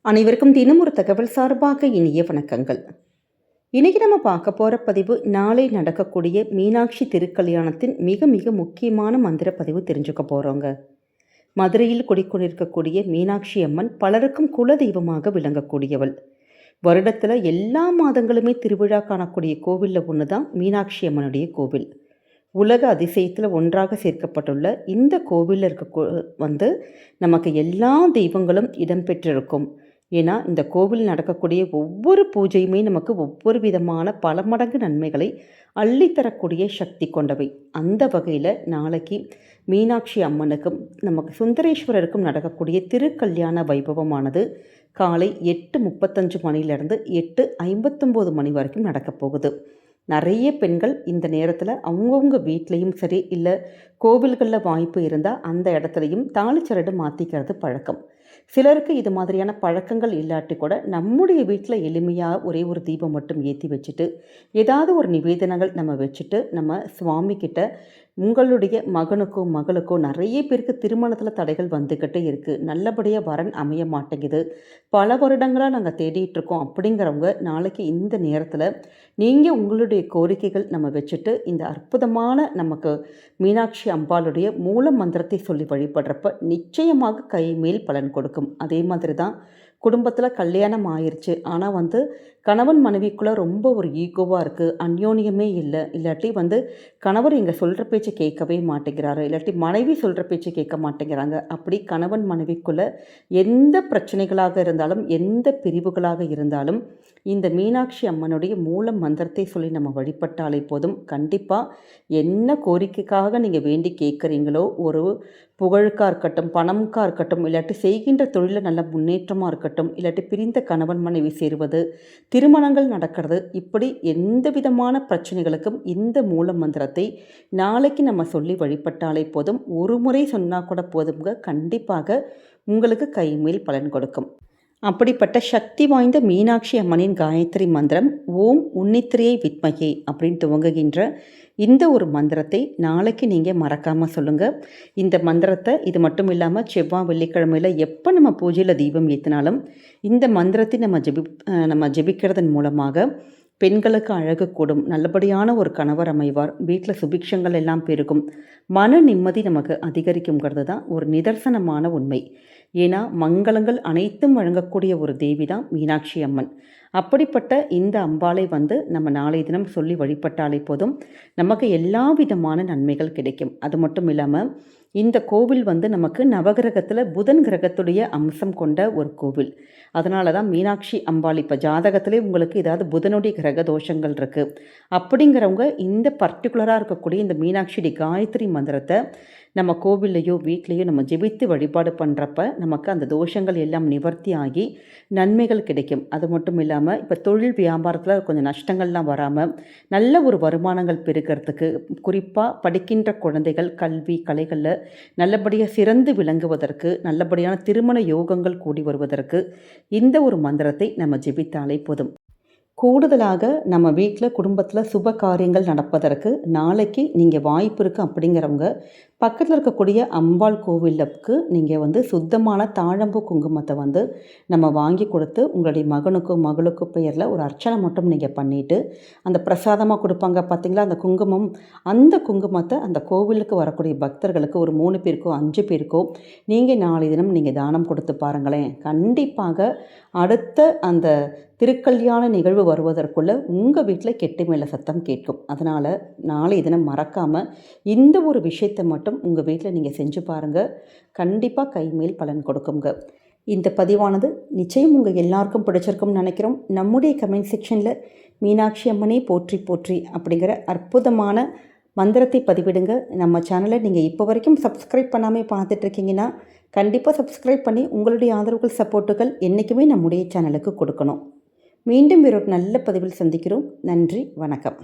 அனைவருக்கும் தினம் ஒரு தகவல் சார்பாக இனிய வணக்கங்கள். இன்னைக்கு நம்ம பார்க்க போகிற பதிவு நாளை நடக்கக்கூடிய மீனாட்சி திருக்கல்யாணத்தின் மிக மிக முக்கியமான மந்திர பதிவு தெரிஞ்சுக்க போகிறோங்க. மதுரையில் குடிக்கொண்டிருக்கக்கூடிய மீனாட்சி அம்மன் பலருக்கும் குலதெய்வமாக விளங்கக்கூடியவள். வருடத்தில் எல்லா மாதங்களுமே திருவிழா காணக்கூடிய கோவிலில் ஒன்று தான் மீனாட்சி அம்மனுடைய கோவில். உலக அதிசயத்தில் ஒன்றாக சேர்க்கப்பட்டுள்ள இந்த கோவிலில் இருக்க நமக்கு எல்லா தெய்வங்களும் இடம்பெற்றிருக்கும். ஏன்னா இந்த கோவில் நடக்கக்கூடிய ஒவ்வொரு பூஜையுமே நமக்கு ஒவ்வொரு விதமான பல மடங்கு நன்மைகளை அள்ளித்தரக்கூடிய சக்தி கொண்டவை. அந்த வகையில் நாளைக்கு மீனாட்சி அம்மனுக்கும் நமக்கு சுந்தரேஸ்வரருக்கும் நடக்கக்கூடிய திருக்கல்யாண வைபவமானது காலை 8:35 மணிலேருந்து 8:59 மணி வரைக்கும் நடக்கப் போகுது. நிறைய பெண்கள் இந்த நேரத்தில் அவங்கவுங்க வீட்லேயும் சரி, இல்லை கோவில்களில் வாய்ப்பு இருந்தால் அந்த இடத்துலையும் தாலிச்சரடு மாற்றிக்கிறது பழக்கம். சிலருக்கு இது மாதிரியான பழக்கங்கள் இல்லாட்டி கூட நம்முடைய வீட்டில் எளிமையாக ஒரே ஒரு தீபம் மட்டும் ஏற்றி வச்சுட்டு ஏதாவது ஒரு நிவேதனங்கள் நம்ம வச்சுட்டு நம்ம சுவாமி கிட்ட உங்களுடைய மகனுக்கோ மகளுக்கோ நிறைய பேருக்கு திருமணத்தில் தடைகள் வந்துக்கிட்டே இருக்குது, நல்லபடியாக வரன் அமைய மாட்டேங்குது, பல வருடங்களாக நாங்கள் தேடிட்டுருக்கோம் அப்படிங்கிறவங்க நாளைக்கு இந்த நேரத்தில் நீங்கள் உங்களுடைய கோரிக்கைகள் நம்ம வச்சுட்டு இந்த அற்புதமான நமக்கு மீனாட்சி அம்பாளுடைய மூல மந்திரத்தை சொல்லி வழிபடுறப்ப நிச்சயமாக கை மேல் பலன் கொடுக்கும். அதே மாதிரி தான் குடும்பத்தில் கல்யாணம் ஆயிடுச்சு, ஆனால் கணவன் மனைவிக்குள்ளே ரொம்ப ஒரு ஈகோவாக இருக்குது, அந்யோன்யமே இல்லை, இல்லாட்டி கணவர் இங்கே சொல்கிற பேச்சு கேட்கவே மாட்டேங்கிறாரு, இல்லாட்டி மனைவி சொல்கிற பேச்சு கேட்க மாட்டேங்கிறாங்க. அப்படி கணவன் மனைவிக்குள்ளே எந்த பிரச்சனைகளாக இருந்தாலும் எந்த பிரிவுகளாக இருந்தாலும் இந்த மீனாட்சி அம்மனுடைய மூல மந்திரத்தை சொல்லி நம்ம வழிபட்டாலே போதும். கண்டிப்பாக என்ன கோரிக்கைக்காக நீங்கள் வேண்டி கேட்குறீங்களோ, ஒரு புகழுக்காக இருக்கட்டும், பணமுக்காக இருக்கட்டும், இல்லாட்டி செய்கின்ற தொழிலில் நல்ல முன்னேற்றமாக இருக்கட்டும், இல்லாட்டி பிரிந்த கணவன் மனைவி சேருவது, திருமணங்கள் நடக்கிறது, இப்படி எந்த விதமான பிரச்சனைகளுக்கும் இந்த மூல மந்திரத்தை நாளைக்கு நம்ம சொல்லி வழிபட்டாலே போதும். ஒரு முறை சொன்னால் கூட போதுங்க, கண்டிப்பாக உங்களுக்கு கைமேல் பலன் கொடுக்கும். அப்படிப்பட்ட சக்தி வாய்ந்த மீனாட்சி அம்மனின் காயத்ரி மந்திரம் ஓம் உன்னித்திரியை வித்மகே அப்படின்னு துவங்குகின்ற இந்த ஒரு மந்திரத்தை நாளைக்கு நீங்கள் மறக்காமல் சொல்லுங்கள். இந்த மந்திரத்தை இது மட்டும் இல்லாமல் செவ்வாய் வெள்ளிக்கிழமையில் எப்போ நம்ம பூஜையில் தீபம் ஏற்றினாலும் இந்த மந்திரத்தை நம்ம ஜெபிக்கிறதன் மூலமாக பெண்களுக்கு அழகு கூடும், நல்லபடியான ஒரு கணவர் அமைவார், வீட்டில் சுபிக்ஷங்கள் எல்லாம் பெருகும், மன நிம்மதி நமக்கு அதிகரிக்குங்கிறது தான் ஒரு நிதர்சனமான உண்மை. ஏன்னா மங்களங்கள் அனைத்தும் வழங்கக்கூடிய ஒரு தேவி தான் மீனாட்சி அம்மன். அப்படிப்பட்ட இந்த அம்பாளை நம்ம நாளை தினம் சொல்லி வழிபட்டாலே போதும், நமக்கு எல்லா விதமான நன்மைகள் கிடைக்கும். அது மட்டும் இல்லாமல் இந்த கோவில் நமக்கு நவகிரகத்தில் புதன் கிரகத்துடைய அம்சம் கொண்ட ஒரு கோவில். அதனால தான் மீனாட்சி அம்பாள் இப்போ ஜாதகத்திலே உங்களுக்கு ஏதாவது புதனுடைய கிரக தோஷங்கள் இருக்குது அப்படிங்கிறவங்க இந்த பர்டிகுலராக இருக்கக்கூடிய இந்த மீனாட்சியுடைய காயத்ரி மந்திரத்தை நம்ம கோவில்லையோ வீட்லேயோ நம்ம ஜெபித்து வழிபாடு பண்ணுறப்ப நமக்கு அந்த தோஷங்கள் எல்லாம் நிவர்த்தி ஆகி நன்மைகள் கிடைக்கும். அது மட்டும் இல்லாமல் இப்போ தொழில் வியாபாரத்தில் கொஞ்சம் நஷ்டங்கள்லாம் வராமல் நல்ல ஒரு வருமானங்கள் பெருக்கிறதுக்கு, குறிப்பாக படிக்கின்ற குழந்தைகள் கல்வி கலைகளில் நல்லபடியாக சிறந்து விளங்குவதற்கு, நல்லபடியான திருமண யோகங்கள் கூடி வருவதற்கு இந்த ஒரு மந்திரத்தை நம்ம ஜெபித்தாலே போதும். கூடுதலாக நம்ம வீட்டில் குடும்பத்தில் சுப காரியங்கள் நடப்பதற்கு நாளைக்கு நீங்கள் வாய்ப்பு இருக்குது அப்படிங்கிறவங்க பக்கத்தில் இருக்கக்கூடிய அம்பாள் கோவிலுக்கு நீங்கள் சுத்தமான தாழம்பூ குங்குமத்தை நம்ம வாங்கி கொடுத்து உங்களுடைய மகனுக்கோ மகளுக்கோ பெயரில் ஒரு அர்ச்சனை மட்டும் நீங்கள் பண்ணிவிட்டு அந்த பிரசாதமாக கொடுப்பாங்க பார்த்திங்களா அந்த குங்குமம், அந்த குங்குமத்தை அந்த கோவிலுக்கு வரக்கூடிய பக்தர்களுக்கு ஒரு 3 பேருக்கோ 5 பேருக்கோ நீங்கள் நாளை தினம் நீங்கள் தானம் கொடுத்து பாருங்களேன். கண்டிப்பாக அடுத்த அந்த திருக்கல்யாண நிகழ்வு வருவதற்குள்ளே உங்கள் வீட்டில் கெட்டி மேலே சத்தம் கேட்கும். அதனால் நாளை தினம் மறக்காமல் இந்த ஒரு விஷயத்தை மட்டும் உங்கள் வீட்டில் நீங்கள் செஞ்சு பாருங்கள், கண்டிப்பாக கைமேல் பலன் கொடுக்குங்க. இந்த பதிவானது நிச்சயம் உங்கள் எல்லாருக்கும் பிடிச்சிருக்கும்னு நினைக்கிறோம். நம்முடைய கமெண்ட் செக்ஷனில் மீனாட்சி அம்மனே போற்றி போற்றி அப்படிங்கிற அற்புதமான மந்திரத்தை பதிவிடுங்க. நம்ம சேனலை நீங்கள் இப்போ வரைக்கும் சப்ஸ்கிரைப் பண்ணாமல் பார்த்துட்ருக்கீங்கன்னா கண்டிப்பாக சப்ஸ்கிரைப் பண்ணி உங்களுடைய ஆதரவுகள் சப்போர்ட்டுகள் என்றைக்குமே நம்முடைய சேனலுக்கு கொடுக்கணும். மீண்டும் வேறொரு நல்ல பதிவில் சந்திக்கிறோம். நன்றி, வணக்கம்.